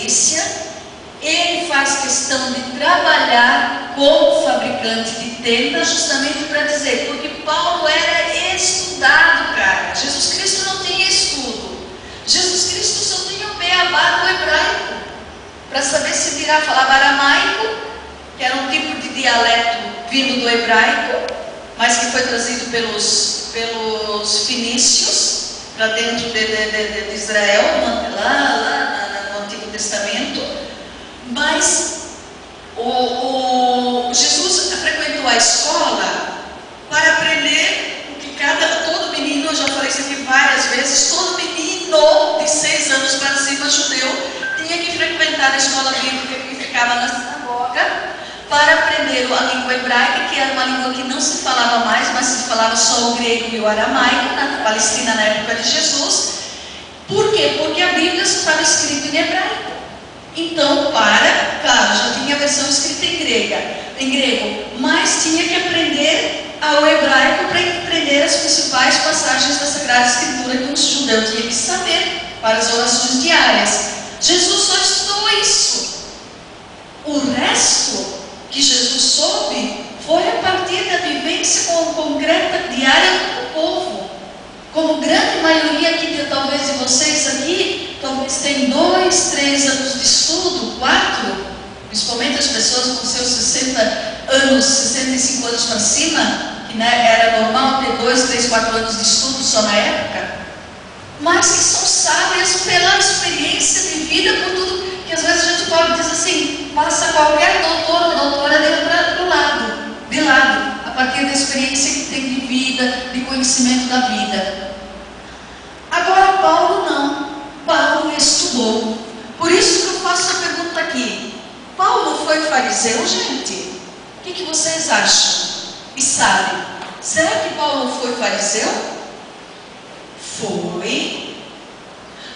experiência, ele faz questão de trabalhar como fabricante de tenda, justamente para dizer, porque Paulo era estudado, cara. Jesus Cristo não tinha estudo. Jesus Cristo só tinha o beabá do hebraico, para saber se virar, falava aramaico, que era um tipo de dialeto vindo do hebraico, mas que foi trazido pelos fenícios para dentro de Israel, lá no Antigo Testamento. Mas Jesus frequentou a escola para aprender o que todo menino, eu já falei isso aqui várias vezes, todo menino de 6 anos para cima, judeu, tinha que frequentar a escola bíblica que ficava na sinagoga, para aprender a língua hebraica, que era uma língua que não se falava mais, mas se falava só o grego e o aramaico, na Palestina na época de Jesus. Por quê? Porque a Bíblia estava escrita em hebraico. Então, claro, já tinha a versão escrita em grego, mas tinha que aprender ao hebraico para entender as principais passagens da Sagrada Escritura que um judeu tinha que saber para as orações diárias. Jesus só estudou isso. O resto que Jesus soube foi a partir da vivência concreta diária com o povo. Como grande maioria aqui, talvez de vocês aqui, talvez tem 2, 3 anos de estudo, 4, principalmente as pessoas com seus 60 anos, 65 anos para cima, que era normal ter 2, 3, 4 anos de estudo só na época, mas que são sábias pela experiência de vida, por tudo que às vezes a gente pode dizer assim, passa qualquer doutor ou doutora de lado, a partir da experiência que tem de vida, de conhecimento da vida. Agora Paulo não, Paulo estudou. Por isso que eu faço a pergunta aqui, Paulo foi fariseu, gente? O que vocês acham? E sabem, será que Paulo foi fariseu? Foi.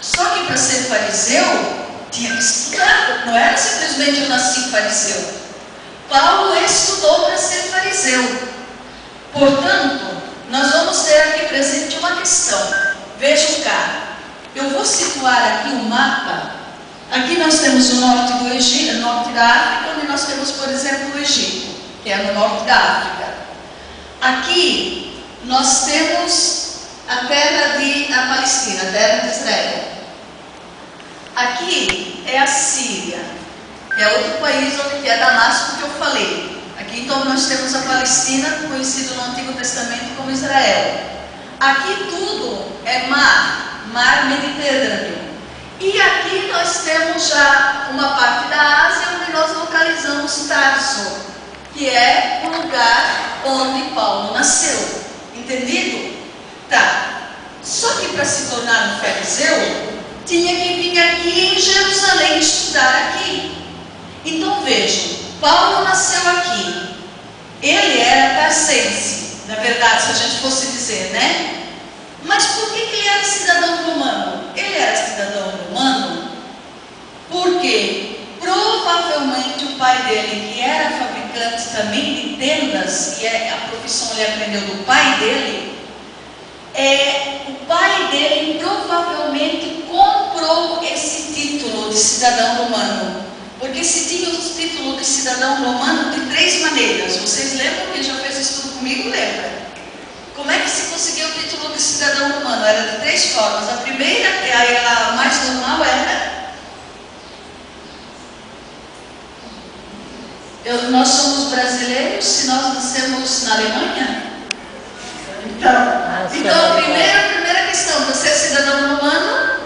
Só que para ser fariseu tinha que estudar, não era simplesmente eu nasci fariseu. Paulo estudou para ser fariseu. Portanto, nós vamos ter aqui presente uma questão. Vejam cá, eu vou situar aqui um mapa. Aqui nós temos o norte do Egito, norte da África, onde nós temos, por exemplo, o Egito, que é no norte da África. Aqui nós temos a Palestina, a terra de Israel. Aqui é a Síria, é outro país onde é Damasco que eu falei. Aqui então nós temos a Palestina, conhecido no Antigo Testamento como Israel. Aqui tudo é mar Mediterrâneo. E aqui nós temos já uma parte da Ásia onde nós localizamos Tarso, que é o lugar onde Paulo nasceu. Entendido? Tá. Só que para se tornar um fariseu, tinha que vir aqui em Jerusalém estudar aqui. Então vejam, Paulo nasceu aqui. Ele era tarsense, na verdade, se a gente fosse dizer, né? Mas por que ele era cidadão romano? Ele era cidadão romano porque provavelmente o pai dele, que era fabricante também de tendas, e a profissão ele aprendeu do pai dele, o pai dele provavelmente comprou esse título de cidadão romano, porque se tinha o título de cidadão romano de 3 maneiras. Vocês lembram? Quem já fez estudo comigo lembra? Como é que se conseguia o título de cidadão romano? Era de 3 formas. A primeira, a mais normal, era nós somos brasileiros se nós nascemos na Alemanha? Então a primeira questão, você é cidadão romano,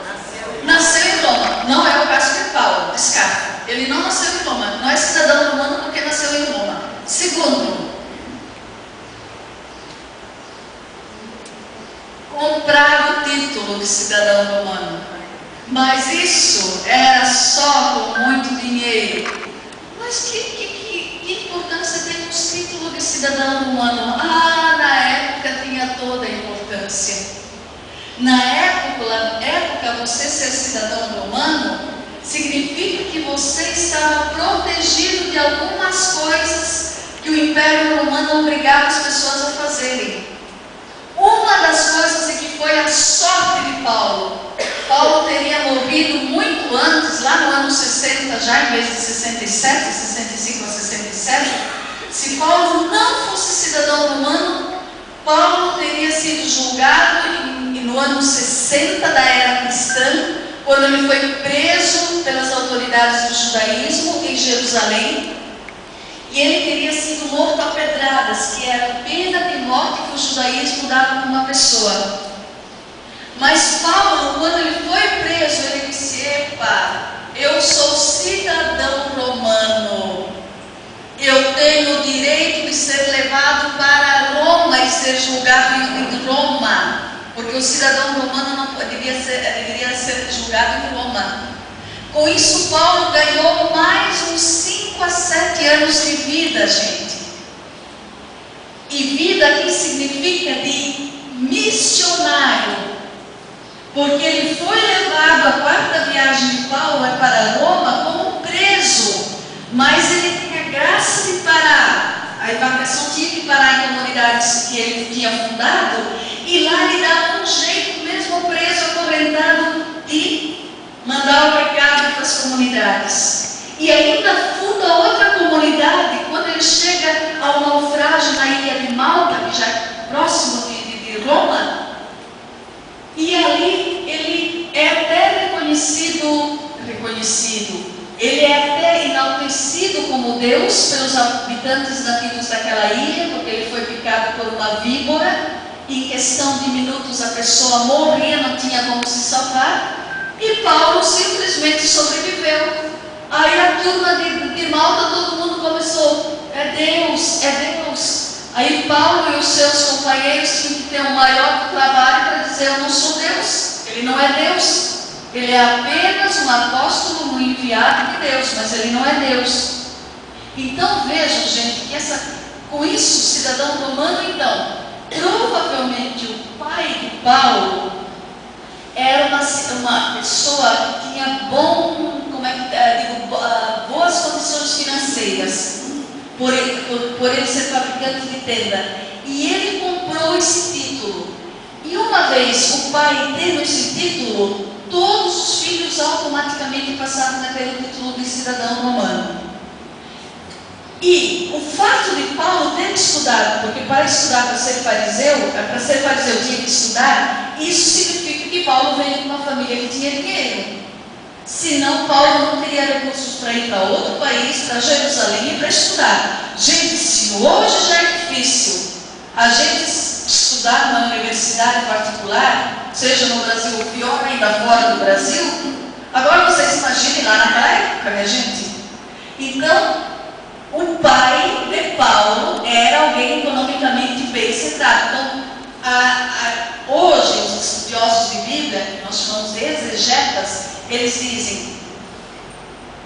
nasceu em Roma. Não é o caso de Paulo, descarta. Ele não nasceu em Roma, não é cidadão romano porque nasceu em Roma. Segundo, comprar o título de cidadão romano. Mas isso era só com muito dinheiro. Mas que importância tem um título de cidadão romano? Na época tinha toda a importância. Na época você ser cidadão romano significa que você estava protegido de algumas coisas que o Império Romano obrigava as pessoas a fazerem. Uma das coisas que foi a sorte de Paulo Paulo teria morrido muito antes, lá no ano 60, já em vez de 67, 65 a 67. Se Paulo não fosse cidadão romano, Paulo teria sido julgado no ano 60 da era cristã, quando ele foi preso pelas autoridades do judaísmo em Jerusalém, e ele teria sido morto a pedradas, que era a pena de morte que o judaísmo dava para uma pessoa. Mas Paulo, quando ele foi preso, ele disse: epa, eu sou cidadão romano, eu tenho o direito de ser levado para Roma e ser julgado em Roma, porque o cidadão romano não deveria ser julgado em Roma. Com isso, Paulo ganhou mais uns 5 a 7 anos de vida, gente. E vida aqui significa de missionário, porque ele foi levado, a quarta viagem de Paulo é para Roma como preso, mas ele tinha graça de parar. A embarcação tinha que parar em comunidades que ele tinha fundado, e lá ele dava um jeito, mesmo preso, acorrentado, de mandar o recado para as comunidades. E ainda funda outra comunidade quando ele chega ao naufrágio na ilha de Malta, que já é próximo de Roma. E ali ele é até reconhecido, ele é até enaltecido como Deus pelos habitantes nativos daquela ilha, porque ele foi picado por uma víbora, e em questão de minutos a pessoa morria, não tinha como se salvar, e Paulo simplesmente sobreviveu. Aí a turma de Malta, todo mundo começou: é Deus, é Deus. Aí Paulo e os seus companheiros tinham que ter um maior trabalho para dizer: eu não sou Deus, ele não é Deus, ele é apenas um apóstolo, um enviado de Deus, mas ele não é Deus. Então vejam, gente, que com isso, cidadão romano, então, provavelmente o pai de Paulo era uma pessoa que tinha boas condições financeiras, por ele ser fabricante de tenda, e ele comprou esse título. E uma vez o pai tendo esse título, todos os filhos automaticamente passaram naquele título de cidadão romano. E o fato de Paulo ter estudado, porque para estudar, para ser fariseu tinha que estudar, isso significa que Paulo veio de uma família que tinha dinheiro. Senão Paulo não teria recursos para ir para outro país, para Jerusalém e para estudar. Gente, se hoje já é difícil a gente estudar numa universidade particular, seja no Brasil ou pior ainda fora do Brasil, agora vocês imaginem lá naquela época, minha gente. Então, o pai de Paulo era alguém economicamente bem centrado. Então, hoje, os estudiosos de Bíblia, nós chamamos de exegetas, eles dizem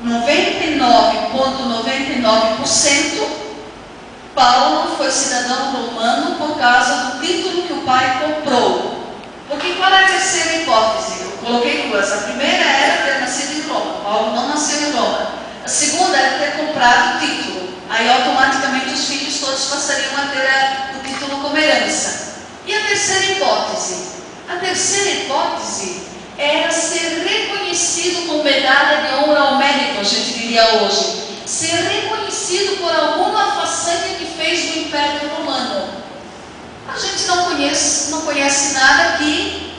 99,99% Paulo não foi cidadão romano por causa do título que o pai comprou. Porque qual é a terceira hipótese? Eu coloquei duas. A primeira era ter nascido em Roma. Paulo não nasceu em Roma. A segunda era ter comprado o título. Aí automaticamente os filhos todos passariam a ter o título como herança. E a terceira hipótese? A terceira hipótese era ser reconhecido com medalha de honra ao mérito, a gente diria hoje. Ser reconhecido por alguma façanha que fez do Império Romano. A gente não conhece nada que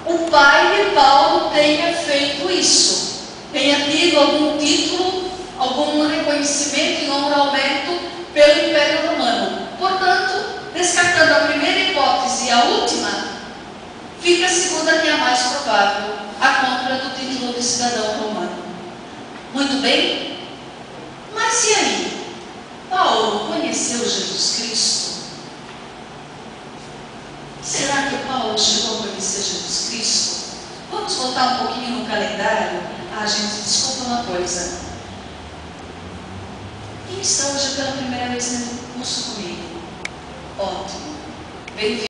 o pai de Paulo tenha feito isso, tenha tido algum título, algum reconhecimento em honra ao mérito pelo Império Romano. Portanto, descartando a primeira hipótese e a última, fica a segunda, que é a mais provável, a compra do título de cidadão romano. Muito bem? Mas e aí? Paulo conheceu Jesus Cristo? Será que Paulo chegou a conhecer Jesus Cristo? Vamos voltar um pouquinho no calendário? Gente, desculpa uma coisa. Quem está hoje pela primeira vez no curso comigo? Ótimo. Bem-vindo.